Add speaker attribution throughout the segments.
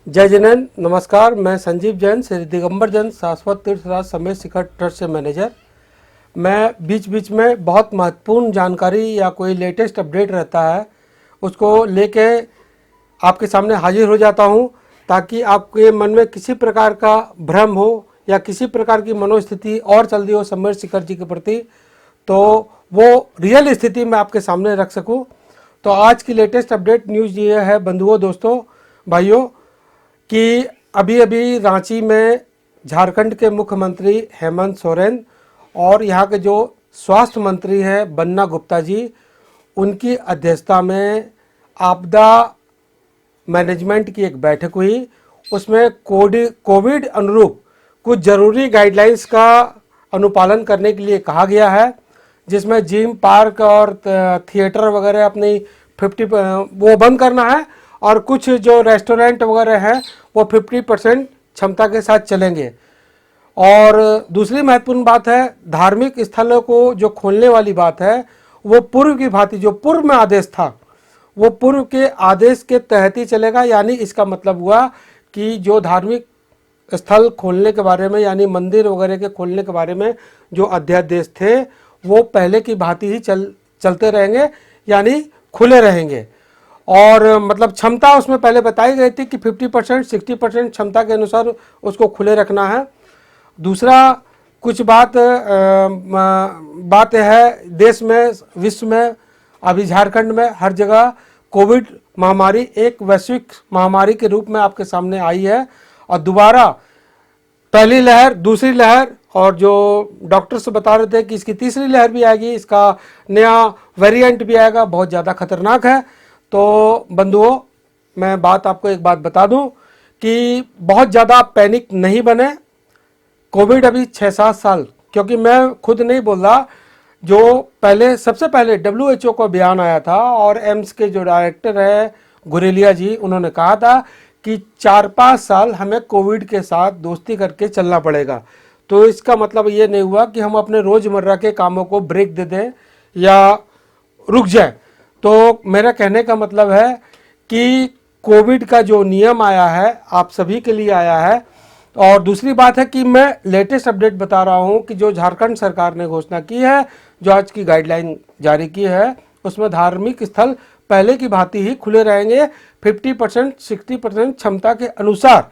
Speaker 1: जय जिनेन, नमस्कार। मैं संजीव जैन, श्री दिगंबर जैन शाश्वत तीर्थ राज समेत शिखर ट्रस्ट से मैनेजर। मैं बीच बीच में बहुत महत्वपूर्ण जानकारी या कोई लेटेस्ट अपडेट रहता है उसको लेके आपके सामने हाजिर हो जाता हूं, ताकि आपके मन में किसी प्रकार का भ्रम हो या किसी प्रकार की मनोस्थिति और चल रही हो समेत शिखर जी के प्रति, तो वो रियल स्थिति मैं आपके सामने रख सकूं। तो आज की लेटेस्ट अपडेट न्यूज़ ये है बंधुओं, दोस्तों, भाइयों, कि अभी अभी रांची में झारखंड के मुख्यमंत्री हेमंत सोरेन और यहाँ के जो स्वास्थ्य मंत्री हैं बन्ना गुप्ता जी, उनकी अध्यक्षता में आपदा मैनेजमेंट की एक बैठक हुई। उसमें कोविड अनुरूप कुछ ज़रूरी गाइडलाइंस का अनुपालन करने के लिए कहा गया है, जिसमें जिम, पार्क और थिएटर वगैरह अपनी 50 वो बंद करना है और कुछ जो रेस्टोरेंट वगैरह हैं वो 50% क्षमता के साथ चलेंगे। और दूसरी महत्वपूर्ण बात है, धार्मिक स्थलों को जो खोलने वाली बात है वो पूर्व की भांति जो पूर्व में आदेश था वो पूर्व के आदेश के तहत ही चलेगा। यानी इसका मतलब हुआ कि जो धार्मिक स्थल खोलने के बारे में यानी मंदिर वगैरह के खोलने के बारे में जो अध्यादेश थे वो पहले की भांति ही चलते रहेंगे, यानी खुले रहेंगे। और मतलब क्षमता उसमें पहले बताई गई थी कि 50% 60% क्षमता के अनुसार उसको खुले रखना है। दूसरा कुछ बात है, देश में, विश्व में, अभी झारखंड में हर जगह कोविड महामारी एक वैश्विक महामारी के रूप में आपके सामने आई है। और दोबारा पहली लहर, दूसरी लहर, और जो डॉक्टर्स बता रहे थे कि इसकी तीसरी लहर भी आएगी, इसका नया वेरिएंट भी आएगा, बहुत ज़्यादा खतरनाक है। तो बंधुओं, मैं आपको एक बात बता दूं कि बहुत ज़्यादा पैनिक नहीं बने। कोविड अभी 6-7 साल, क्योंकि मैं खुद नहीं बोल रहा, जो पहले सबसे पहले WHO का बयान आया था और एम्स के जो डायरेक्टर है गुरेलिया जी, उन्होंने कहा था कि 4-5 साल हमें कोविड के साथ दोस्ती करके चलना पड़ेगा। तो इसका मतलब ये नहीं हुआ कि हम अपने रोज़मर्रा के कामों को ब्रेक दे दें या रुक जाए। तो मेरा कहने का मतलब है कि कोविड का जो नियम आया है आप सभी के लिए आया है। और दूसरी बात है कि मैं लेटेस्ट अपडेट बता रहा हूं कि जो झारखंड सरकार ने घोषणा की है, जो आज की गाइडलाइन जारी की है, उसमें धार्मिक स्थल पहले की भांति ही खुले रहेंगे 50% 60% क्षमता के अनुसार।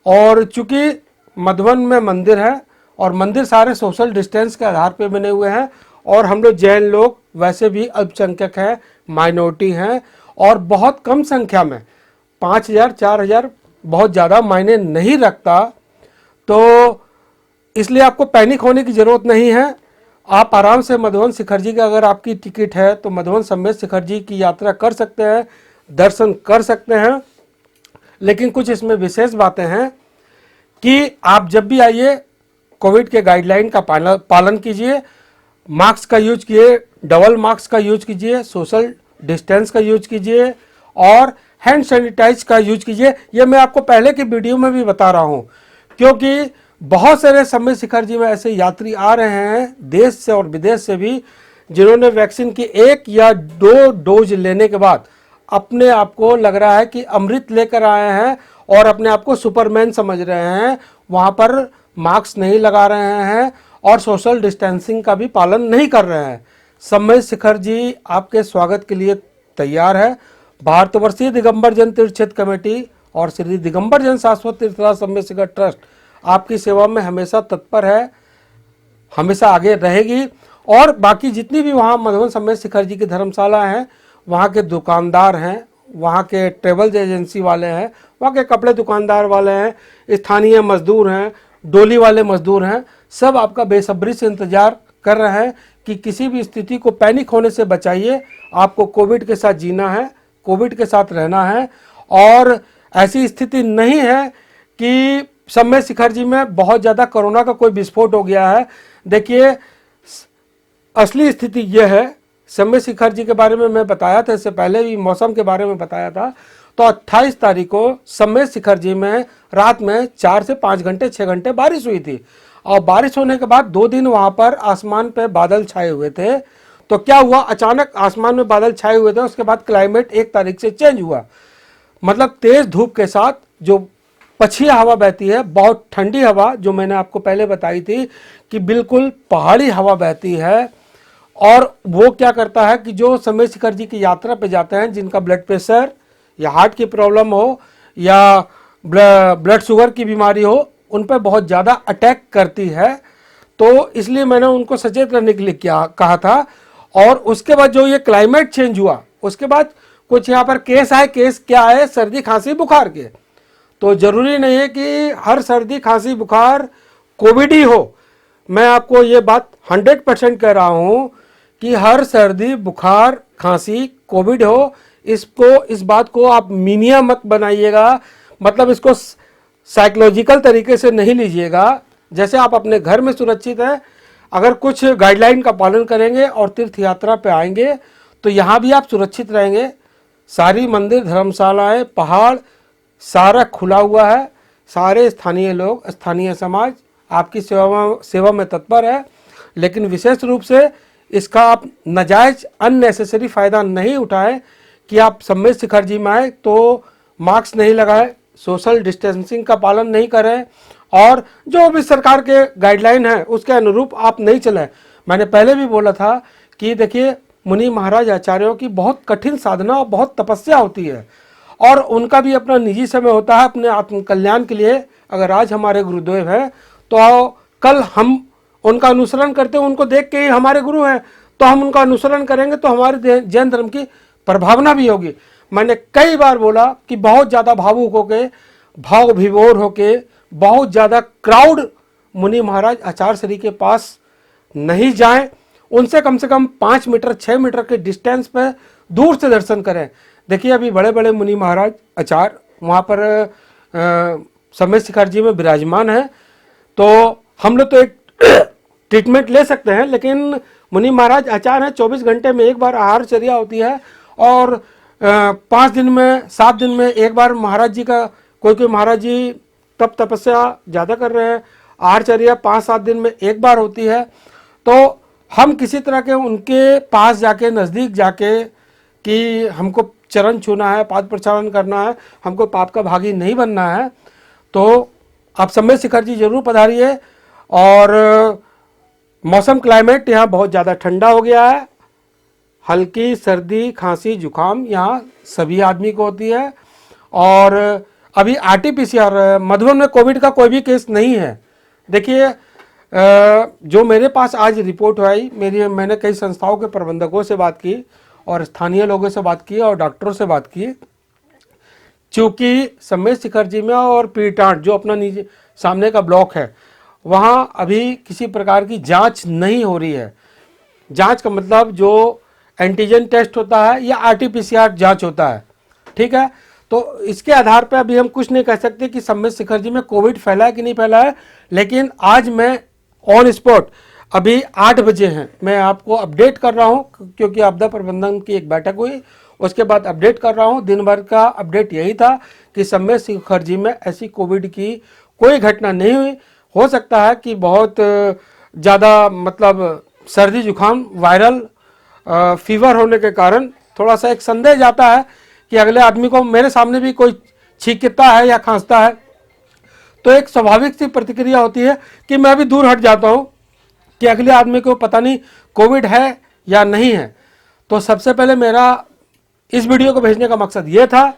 Speaker 1: और चूंकि मधुबन में मंदिर है और मंदिर सारे सोशल डिस्टेंस के आधार पर बने हुए हैं और हम लोग जैन लोग वैसे भी अल्पसंख्यक हैं, माइनॉरिटी हैं और बहुत कम संख्या में 5000 4000 बहुत ज़्यादा मायने नहीं रखता। तो इसलिए आपको पैनिक होने की ज़रूरत नहीं है। आप आराम से मधुबन शिखर जी का अगर आपकी टिकट है तो मधुबन समेत शिखर जी की यात्रा कर सकते हैं, दर्शन कर सकते हैं। लेकिन कुछ इसमें विशेष बातें हैं कि आप जब भी आइए कोविड के गाइडलाइन का पालन कीजिए, मास्क का यूज कीजिए, डबल मास्क का यूज कीजिए, सोशल डिस्टेंस का यूज कीजिए और हैंड सैनिटाइज का यूज कीजिए। ये मैं आपको पहले की वीडियो में भी बता रहा हूँ, क्योंकि बहुत सारे समेत शिखर जी में ऐसे यात्री आ रहे हैं देश से और विदेश से भी, जिन्होंने वैक्सीन की 1 या 2 डोज लेने के बाद अपने आप को लग रहा है कि अमृत लेकर आए हैं और अपने आप को सुपरमैन समझ रहे हैं। वहाँ पर मास्क नहीं लगा रहे हैं और सोशल डिस्टेंसिंग का भी पालन नहीं कर रहे हैं। समेत शिखर जी आपके स्वागत के लिए तैयार है। भारतवर्षीय दिगंबर जैन तीर्थ क्षेत्र कमेटी और श्री दिगंबर जैन शाश्वत तीर्थराज समेत शिखर ट्रस्ट आपकी सेवा में हमेशा तत्पर है, हमेशा आगे रहेगी। और बाकी जितनी भी वहाँ मधुबन समेत शिखर जी की धर्मशाला हैं, वहाँ के दुकानदार हैं, वहाँ के ट्रेवल एजेंसी वाले हैं, वहाँ के कपड़े दुकानदार वाले हैं, स्थानीय मजदूर हैं, डोली वाले मजदूर हैं, सब आपका बेसब्री से इंतजार कर रहे हैं कि किसी भी स्थिति को पैनिक होने से बचाइए। आपको कोविड के साथ जीना है, कोविड के साथ रहना है। और ऐसी स्थिति नहीं है कि समेत शिखर जी में बहुत ज़्यादा कोरोना का कोई विस्फोट हो गया है। देखिए, असली स्थिति यह है, समेत शिखर जी के बारे में मैं बताया था, इससे पहले भी मौसम के बारे में बताया था। तो 28 तारीख को समेत शिखर जी में रात में 4 से 5 घंटे 6 घंटे बारिश हुई थी और बारिश होने के बाद 2 दिन वहाँ पर आसमान पे बादल छाए हुए थे। तो क्या हुआ, अचानक आसमान में बादल छाए हुए थे, उसके बाद क्लाइमेट 1 तारीख से चेंज हुआ। मतलब तेज धूप के साथ जो पछिया हवा बहती है, बहुत ठंडी हवा, जो मैंने आपको पहले बताई थी कि बिल्कुल पहाड़ी हवा बहती है। और वो क्या करता है कि जो समय शिखर जी की यात्रा पे जाते हैं, जिनका ब्लड प्रेशर या हार्ट की प्रॉब्लम हो या ब्लड शुगर की बीमारी हो, उन पर बहुत ज़्यादा अटैक करती है। तो इसलिए मैंने उनको सचेत रहने के लिए कहा था। और उसके बाद जो ये क्लाइमेट चेंज हुआ, उसके बाद कुछ यहाँ पर केस आए। केस क्या आए? सर्दी खांसी बुखार के। तो जरूरी नहीं है कि हर सर्दी खांसी बुखार कोविड ही हो। मैं आपको ये बात 100% कह रहा हूँ कि हर सर्दी बुखार खांसी कोविड हो। इस बात को आप मीनिया मत बनाइएगा, मतलब इसको साइकोलॉजिकल तरीके से नहीं लीजिएगा। जैसे आप अपने घर में सुरक्षित हैं, अगर कुछ गाइडलाइन का पालन करेंगे और तीर्थ यात्रा पे आएंगे तो यहाँ भी आप सुरक्षित रहेंगे। सारी मंदिर, धर्मशालाएं, पहाड़ सारा खुला हुआ है। सारे स्थानीय लोग, स्थानीय समाज आपकी सेवा में तत्पर है। लेकिन विशेष रूप से इसका आप नाजायज अननेसेसरी फ़ायदा नहीं उठाएं कि आप सम्मेद शिखर जी में आए तो मास्क नहीं लगाएं, सोशल डिस्टेंसिंग का पालन नहीं करें और जो भी सरकार के गाइडलाइन है उसके अनुरूप आप नहीं चलें। मैंने पहले भी बोला था कि देखिए, मुनि महाराज आचार्यों की बहुत कठिन साधना और बहुत तपस्या होती है और उनका भी अपना निजी समय होता है अपने आत्म कल्याण के लिए। अगर आज हमारे गुरुदेव हैं तो कल हम उनका अनुसरण करते हैं, उनको देख के ही हमारे गुरु हैं, तो हम उनका अनुसरण करेंगे तो हमारे जैन धर्म की प्रभावना भी होगी। मैंने कई बार बोला कि बहुत ज़्यादा भावुक होके, भाव विभोर होके, बहुत ज़्यादा क्राउड मुनि महाराज आचार्य श्री के पास नहीं जाएं। उनसे कम से कम 5 मीटर 6 मीटर के डिस्टेंस पे दूर से दर्शन करें। देखिए, अभी बड़े बड़े मुनि महाराज आचार्य वहाँ पर सम्मेद शिखर जी में विराजमान है, तो हम लोग तो एक ट्रीटमेंट ले सकते हैं, लेकिन मुनि महाराज आचार्य हैं, 24 घंटे में एक बार आहारचर्या होती है और 5 दिन में 7 दिन में एक बार महाराज जी का, कोई महाराज जी तप तपस्या ज़्यादा कर रहे हैं, आहारचर्या 5-7 दिन में एक बार होती है। तो हम किसी तरह के उनके पास जाके, नज़दीक जाके कि हमको चरण छूना है, पाद प्रक्षालन करना है, हमको पाप का भागी नहीं बनना है, तो आप सम्मेद शिखर जी जरूर पधारिए। और मौसम क्लाइमेट यहाँ बहुत ज़्यादा ठंडा हो गया है। हल्की सर्दी खांसी जुकाम यहाँ सभी आदमी को होती है। और अभी RT-PCR मधुबन में कोविड का कोई भी केस नहीं है। देखिए, जो मेरे पास आज रिपोर्ट आई, मैंने कई संस्थाओं के प्रबंधकों से बात की और स्थानीय लोगों से बात की और डॉक्टरों से बात की। चूँकि सम्मेद शिखर जी में और पीटाट जो अपना नीचे सामने का ब्लॉक है, वहाँ अभी किसी प्रकार की जांच नहीं हो रही है। जांच का मतलब जो एंटीजन टेस्ट होता है या RT-PCR जांच होता है, ठीक है। तो इसके आधार पर अभी हम कुछ नहीं कह सकते कि सम्मेद शिखर जी में कोविड फैला है कि नहीं फैला है। लेकिन आज मैं ऑन स्पॉट, अभी 8 बजे हैं, मैं आपको अपडेट कर रहा हूँ, क्योंकि आपदा प्रबंधन की एक बैठक हुई, उसके बाद अपडेट कर रहा हूँ। दिन भर का अपडेट यही था कि सम्मेद शिखर जी में ऐसी कोविड की कोई घटना नहीं हुई। हो सकता है कि बहुत ज़्यादा मतलब सर्दी जुकाम वायरल फीवर होने के कारण थोड़ा सा एक संदेह जाता है कि अगले आदमी को, मेरे सामने भी कोई छींकता है या खांसता है तो एक स्वाभाविक सी प्रतिक्रिया होती है कि मैं भी दूर हट जाता हूँ कि अगले आदमी को पता नहीं कोविड है या नहीं है। तो सबसे पहले मेरा इस वीडियो को भेजने का मकसद ये था,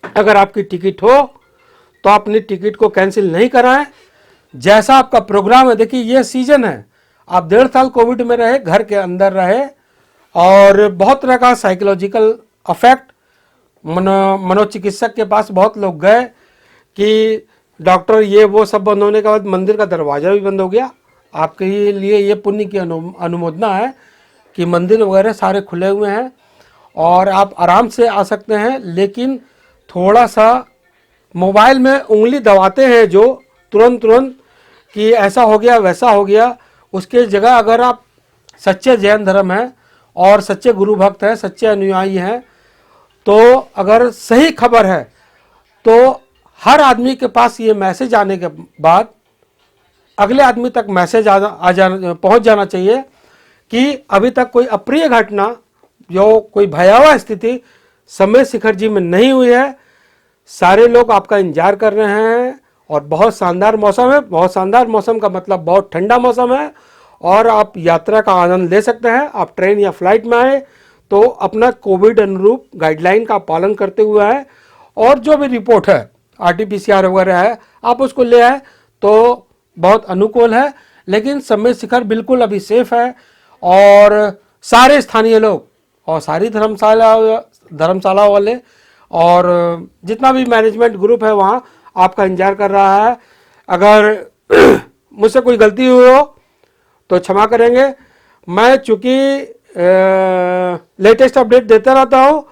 Speaker 1: अगर आपकी टिकट हो तो अपनी टिकट को कैंसिल नहीं कराएं। जैसा आपका प्रोग्राम है, देखिए ये सीजन है, आप 1.5 साल कोविड में रहे, घर के अंदर रहे और बहुत तरह का साइकोलॉजिकल अफेक्ट, मनोचिकित्सक के पास बहुत लोग गए कि डॉक्टर ये वो सब बंद होने के बाद मंदिर का दरवाज़ा भी बंद हो गया। आपके लिए ये पुण्य की अनुमोदना है कि मंदिर वगैरह सारे खुले हुए हैं और आप आराम से आ सकते हैं। लेकिन थोड़ा सा मोबाइल में उंगली दबाते हैं जो तुरंत कि ऐसा हो गया वैसा हो गया, उसके जगह अगर आप सच्चे जैन धर्म हैं और सच्चे गुरु भक्त हैं, सच्चे अनुयायी हैं, तो अगर सही खबर है तो हर आदमी के पास ये मैसेज आने के बाद अगले आदमी तक मैसेज पहुंच जाना चाहिए कि अभी तक कोई अप्रिय घटना, जो कोई भयावह स्थिति सम्मेद शिखर जी में नहीं हुई है। सारे लोग आपका इंतजार कर रहे हैं। और बहुत शानदार मौसम है। बहुत शानदार मौसम का मतलब बहुत ठंडा मौसम है और आप यात्रा का आनंद ले सकते हैं। आप ट्रेन या फ्लाइट में आए तो अपना कोविड अनुरूप गाइडलाइन का पालन करते हुए आए और जो भी रिपोर्ट है RT-PCR वगैरह है आप उसको ले आए तो बहुत अनुकूल है। लेकिन सम्मेत शिखर बिल्कुल अभी सेफ है और सारे स्थानीय लोग और सारी धर्मशाला वाले और जितना भी मैनेजमेंट ग्रुप है वहाँ आपका इंतजार कर रहा है। अगर मुझसे कोई गलती हुई हो तो क्षमा करेंगे। मैं चूँकि लेटेस्ट अपडेट देता रहता हूँ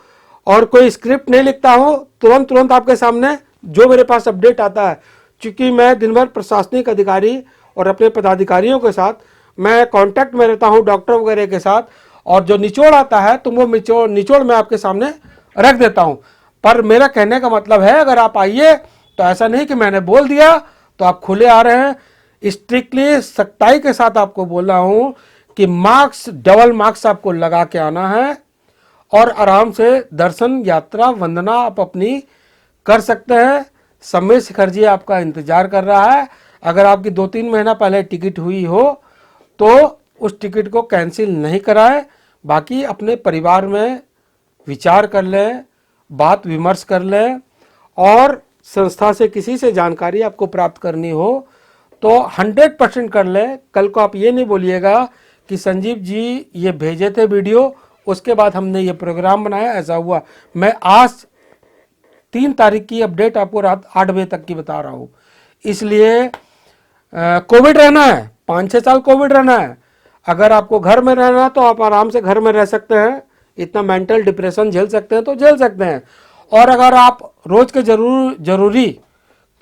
Speaker 1: और कोई स्क्रिप्ट नहीं लिखता हूँ, तुरंत आपके सामने जो मेरे पास अपडेट आता है, चूँकि मैं दिन भर प्रशासनिक अधिकारी और अपने पदाधिकारियों के साथ मैं कांटेक्ट में रहता हूँ, डॉक्टर वगैरह के साथ, और जो निचोड़ आता है तो वो निचोड़ मैं आपके सामने रख देता हूँ। पर मेरा कहने का मतलब है अगर आप आइए तो ऐसा नहीं कि मैंने बोल दिया तो आप खुले आ रहे हैं। स्ट्रिक्टली सख्ताई के साथ आपको बोल रहा हूँ कि मास्क, डबल मास्क आपको लगा के आना है और आराम से दर्शन, यात्रा, वंदना आप अपनी कर सकते हैं। सम्मेत शिखर जी आपका इंतजार कर रहा है। अगर आपकी 2-3 महीना पहले टिकट हुई हो तो उस टिकट को कैंसिल नहीं कराएं। बाकी अपने परिवार में विचार कर लें, बात विमर्श कर लें और संस्था से किसी से जानकारी आपको प्राप्त करनी हो तो 100% कर लें। कल को आप ये नहीं बोलिएगा कि संजीव जी ये भेजे थे वीडियो, उसके बाद हमने ये प्रोग्राम बनाया, ऐसा हुआ। मैं आज 3 तारीख की अपडेट आपको रात 8 बजे तक की बता रहा हूँ। इसलिए कोविड रहना है, 5-6 साल कोविड रहना है। अगर आपको घर में रहना है तो आप आराम से घर में रह सकते हैं, इतना मेंटल डिप्रेशन झेल सकते हैं तो झेल सकते हैं। और अगर आप रोज के जरूरी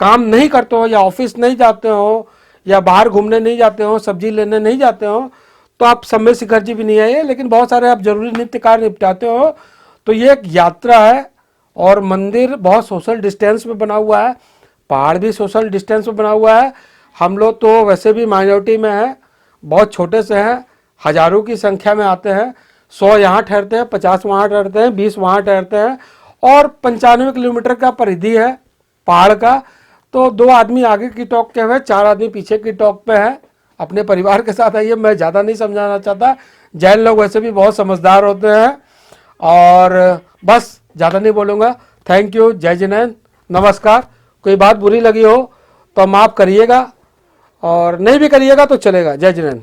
Speaker 1: काम नहीं करते हो या ऑफिस नहीं जाते हो या बाहर घूमने नहीं जाते हो, सब्जी लेने नहीं जाते हो, तो आप सम्मेत शिखर जी भी नहीं आइए। लेकिन बहुत सारे आप जरूरी नित्य कार्य निपटाते हो तो ये एक यात्रा है और मंदिर बहुत सोशल डिस्टेंस में बना हुआ है, पहाड़ भी सोशल डिस्टेंस में बना हुआ है। हम लोग तो वैसे भी माइनॉरिटी में हैं, बहुत छोटे से हैं, हजारों की संख्या में आते हैं। 100 यहाँ ठहरते हैं, 50 वहाँ ठहरते हैं, 20 वहाँ ठहरते हैं और 95 किलोमीटर का परिधि है पहाड़ का। तो 2 आदमी आगे की टॉप के हुए, 4 आदमी पीछे की टॉप पे हैं। अपने परिवार के साथ आइए, मैं ज़्यादा नहीं समझाना चाहता। जैन लोग वैसे भी बहुत समझदार होते हैं और बस ज़्यादा नहीं बोलूँगा। थैंक यू, जय जिनेंद्र, नमस्कार। कोई बात बुरी लगी हो तो माफ़ करिएगा और नहीं भी करिएगा तो चलेगा। जय जिनेंद्र।